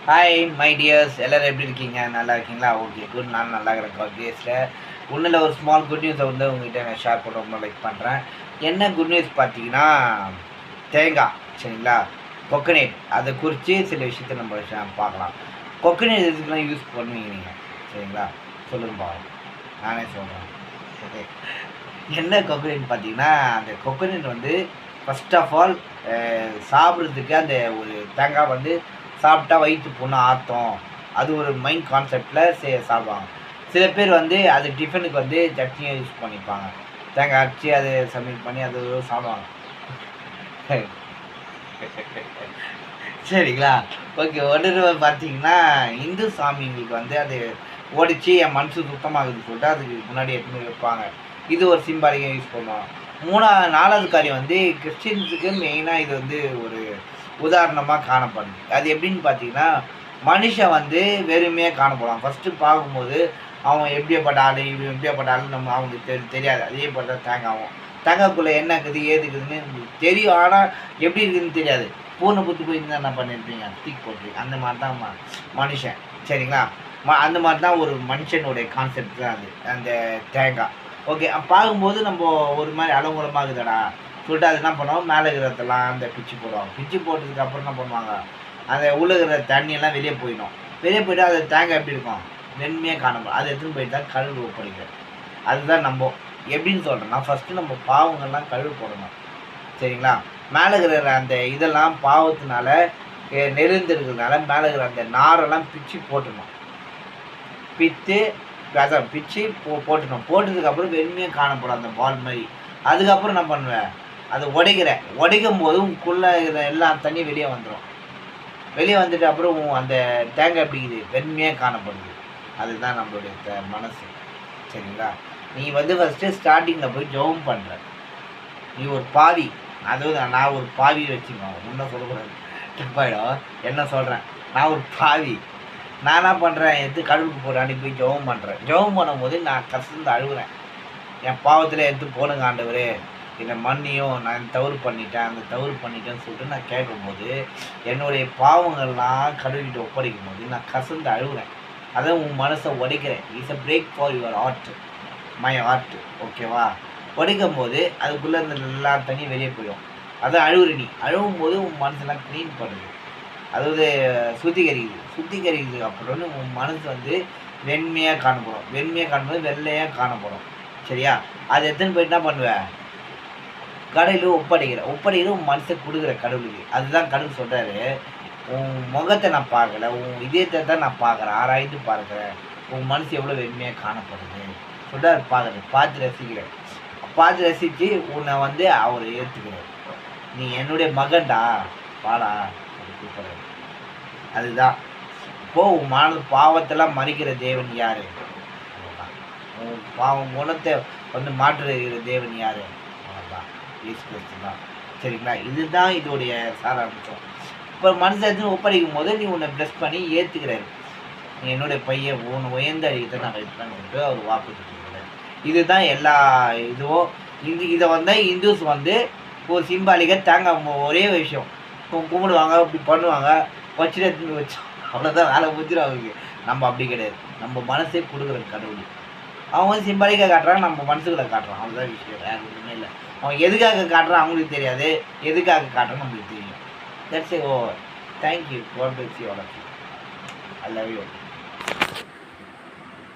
Hi my tears, எல்லோரும் எப்படி இருக்கீங்க? நல்லா இருக்கீங்களா? Okay good. நான் நல்லா இருக்கிறேன் ஆப்வியஸில். ஒன்றில் ஒரு ஸ்மால் குட் நியூஸை வந்து உங்கள்கிட்ட நான் ஷேர் பண்ண ரொம்ப லைக் பண்ணுறேன். என்ன குட் நியூஸ் பார்த்தீங்கன்னா, தேங்காய் சரிங்களா, கொக்கனேட் அதை குறித்து சில விஷயத்த நம்ம பார்க்கலாம். கொக்கனேட் எதுக்குலாம் யூஸ் பண்ணுவீங்க நீங்கள் சரிங்களா? சொல்லுங்கப்பா, நானே சொல்கிறேன். ஓகே, என்ன கொக்கனேட் பார்த்தீங்கன்னா, அந்த கொக்கனேட் வந்து ஃபஸ்ட் ஆஃப் ஆல் சாப்பிட்றதுக்கு அந்த ஒரு தேங்காய் வந்து சாப்பிட்டா வயிற்று புண்ணு ஆற்றும், அது ஒரு மைண்ட் கான்செப்டில் சாப்பிடுவாங்க. சில பேர் வந்து அது டிஃபனுக்கு வந்து சட்னியை யூஸ் பண்ணிப்பாங்க, தேங்காய் அரைச்சி அதை சமையல் பண்ணி அது சாப்பிடுவாங்க. சரிங்களா? ஓகே. ஒன்று பார்த்தீங்கன்னா, இந்து சாமிங்களுக்கு வந்து அது ஓடிச்சு என் மனசு சுத்தமாகுதுன்னு சொல்லிட்டு அதுக்கு முன்னாடி எடுத்துன்னு வைப்பாங்க. இது ஒரு சிம்பாலிக்காக யூஸ் பண்ணுவாங்க. நாலாவது காரியம் வந்து கிறிஸ்டின்ஸுக்கு மெயினாக இது வந்து ஒரு உதாரணமாக காணப்படுது. அது எப்படின்னு பார்த்தீங்கன்னா, மனுஷன் வந்து வெறுமையாக காணப்படுவான். ஃபஸ்ட்டு பார்க்கும்போது அவன் எப்படியாப்பட்ட ஆள், இவன் எப்படியாப்பட்ட ஆள் நம்ம அவங்களுக்கு தெரியாது. அதே போல் தான் தேங்காவும், தேங்காய்க்குள்ளே என்ன இருக்குது ஏது இருக்குதுன்னு தெரியும், ஆனால் எப்படி இருக்குதுன்னு தெரியாது. பூனை புத்து போயிருந்தால் என்ன பண்ணியிருப்பீங்க, தூக்கி போட்டுருவீங்க. அந்த மாதிரி தான் மனுஷன் சரிங்களா? அந்த மாதிரி தான் ஒரு மனுஷனுடைய கான்செப்ட் தான் அது, அந்த தேங்காய். ஓகே, பார்க்கும்போது நம்ம ஒரு மாதிரி அலங்குலமாக இருக்குதுடா சொல்லிட்டு அது என்ன பண்ணுவோம், மேலே இருக்கிறதெல்லாம் அந்த பிச்சு போடுவாங்க. பிச்சு போட்டதுக்கு அப்புறம் என்ன பண்ணுவாங்க, அந்த உள்ள இருக்கிற தண்ணியெல்லாம் வெளியே போயிடும். வெளியே போய்ட்டு அது தேங்காய் எப்படி இருக்கும், வெண்மையாக காணப்படும். அதை எடுத்துன்னு போயிட்டு தான் கழுவு ஒப்படைக்கிறது. அதுதான் நம்ம எப்படின்னு சொல்கிறோன்னா, ஃபஸ்ட்டு நம்ம பாவங்கள்லாம் கழுவு போடணும் சரிங்களா? மேலே இருக்கிற அந்த இதெல்லாம் பாவத்தினால நெருந்திருக்கிறதுனால மேலே இருக்கிற அந்த நாரெல்லாம் பிச்சு போட்டுடணும். பிச்சு போட்டுடணும். போட்டதுக்கப்புறம் வெண்மையாக காணப்படும் அந்த பால் மாதிரி. அதுக்கப்புறம் என்ன பண்ணுவேன், அதை உடைக்கும் போது உங்களுக்குள்ளே இருக்கிற எல்லா தண்ணியும் வெளியே வந்துடும். வெளியே வந்துட்டு அப்புறம் அந்த தேங்காய் எப்படிக்குது, வெண்மையாக காணப்படுது. அதுதான் நம்மளுடைய மனசு சரிங்களா? நீ வந்து ஃபஸ்ட்டு ஸ்டார்டிங்கில் போய் ஜெபம் பண்ணுற, நீ ஒரு பாவி, அதுவும் நான் ஒரு பாவி வச்சுக்கோங்க, இன்னும் சொல்லக்கூடாது, தப்பாயிடும். என்ன சொல்கிறேன், நான் ஒரு பாவி. நான் என்ன பண்ணுறேன், கடவுளுக்கு போகிற அன்றைக்கி போய் ஜெபம் பண்ணுறேன். ஜெபம் பண்ணும்போது நான் கஷ்டந்து அழுகுறேன். என் பாவத்தில் எடுத்து போடுங்க ஆண்டவரே, என்னை மன்னியும், நான் தவறு பண்ணிட்டேன், அந்த தவறு பண்ணிட்டேன்னு சொல்லிட்டு நான் கேட்கும்போது என்னுடைய பாவங்கள்லாம் கடவுள்கிட்ட ஒப்படைக்கும் போது நான் கசந்து அழுகுறேன். அதை உன் மனசை உடைக்கிறேன். It's a break for your heart, my heart. ஓகேவா? உடைக்கும் போது அதுக்குள்ளே இந்த எல்லா தண்ணியும் வெளியே போயிடும். அதை அழுகுற நீ அழுகும் போது உன் மனசெல்லாம் க்ளீன் பண்ணுது, அதாவது சுத்திகரிக்குது. அப்புறம் உன் மனசு வந்து வெண்மையாக காணப்படும். வெண்மையாக காணும்போது வெள்ளையாக காணப்படும் சரியா? அதை எடுத்துன்னு போயிட்டு என்ன பண்ணுவேன், கடையில் ஒப்படைக்கிற உன் மனசை கொடுக்குற கடவுளுக்கு. அதுதான் கடவுள் சொல்கிறாரு, உன் முகத்தை நான் பார்க்கல, உன் இதயத்தை தான் நான் பார்க்குறேன், ஆராய்ந்து பார்க்குறேன், உன் மனசு எவ்வளோ வெண்மையாக காணப்படுது சொல்கிறார். பார்த்து ரசித்து உன்னை வந்து அவர் ஏற்றுக்கிறார். நீ என்னுடைய மகன்டா, பாடா அது கூப்பிட்றாரு. அதுதான் இப்போது உன் பாவத்தெல்லாம் மறிக்கிற தேவன் யார், உன் பாவம் குணத்தை வந்து மாற்றுகிற தேவன் யார், தான் இயேசு கிறிஸ்து தான் சரிங்களா? இதுதான் இதோடைய சாராம்சம். இப்போ மனுஷன் ஒப்படைக்கும் போது நீ உன்னை ப்ளஸ் பண்ணி ஏற்றுக்கிறாரு, நீ என்னுடைய பையன் உன் உயர்ந்த அழியத்தை நான் வைப்பேன்னு சொல்லிட்டு அவர் வாக்கு கொடுக்குறாரு. இதுதான் எல்லா இதுவும். இதை வந்து இந்துஸ் வந்து ஒரு சிம்பாலிக்காக தேங்காய் ஒரே விஷயம் கும்பிடுவாங்க, அப்படி பண்ணுவாங்க, வச்சுட்டு வச்சோம், அவ்வளோதான், வேலை முடிச்சிடும் அவருக்கு. நம்ம அப்படி கிடையாது, நம்ம மனசே கொடுக்குற கடவுள். அவங்க வந்து சிம்பாலிக்காக காட்டுறாங்க, நம்ம மனசுக்குள்ளே காட்டுறான், அவ்வளோதான் விஷயம், வேறு ஒன்றுமே இல்லை. அவங்க எதுக்காக காட்டுறான் அவங்களுக்கு தெரியாது, எதுக்காக காட்டுறோன்னு நம்மளுக்கு தெரியும். That's over. Thank you. God bless you all of you. I love you.